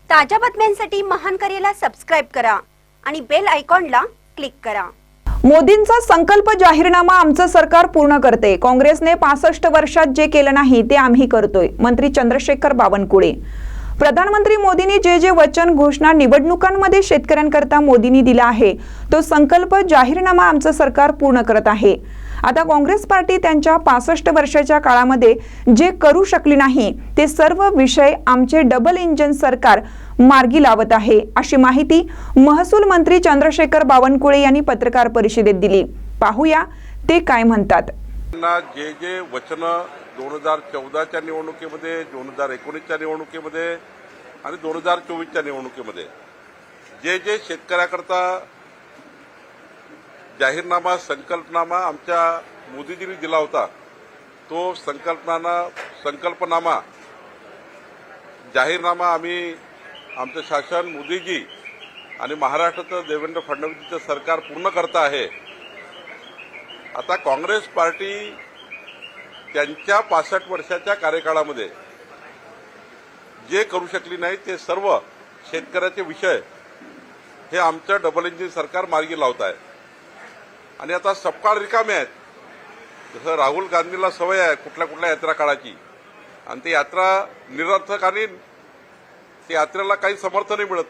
ताज्या बातम्यांसाठी महान करेला सबस्क्राइब करा आणि बेल आयकॉनला क्लिक करा। मोदींचा संकल्प जाहीरनामा आमचं सरकार पूर्ण करते। काँग्रेसने 65 वर्षात जे केलं नाही ते आम्ही करतोय। मंत्री चंद्रशेखर बावनकुळे। प्रधानमंत्री मोदींनी जे वचन घोषणा निवडणुकांमध्ये शेतकऱ्यांकरता मोदींनी दिला आहे तो संकल्प जाहीरनामा आमचं सरकार पूर्ण करत आहे। आता काँग्रेस पार्टी त्यांच्या 65 वर्षाच्या काळामध्ये जे करू शकली नाही ते सर्व विषय आमचे डबल इंजिन सरकार मार्गी लावत आहे, अशी माहिती महसूल मंत्री चंद्रशेखर बावनकुळे यांनी पत्रकार परिषदेत दिली। पाहूया ते काय म्हणतात। जे वचन 2014च्या निवडणुकीमध्ये, 2019च्या निवडणुकीमध्ये आणि 2024च्या निवडणुकीमध्ये जे शेतकऱ्याकरता जाहीरनामा संकल्पनामा आमच्या मोदीजींनी दिला होता तो संकल्पनामा जाहीरनामा आम्ही आमचं शासन मोदीजी आणि महाराष्ट्राचं देवेंद्र फडणवीसचं सरकार पूर्ण करत आहे। आता काँग्रेस पार्टी त्यांच्या 65 वर्षाच्या कार्यकाळामध्ये जे करू शकली नाही ते सर्व शेतकऱ्याचे विषय हे आमचं डबल इंजिन सरकार मार्गी लावत आहे। आणि आता सपकाळ रिकामे आहेत। जसं राहुल गांधीला सवय आहे कुठल्या यात्रा काढायची आणि ती यात्रा निरर्थक आणि त्या यात्रेला काही समर्थन नाही मिळत।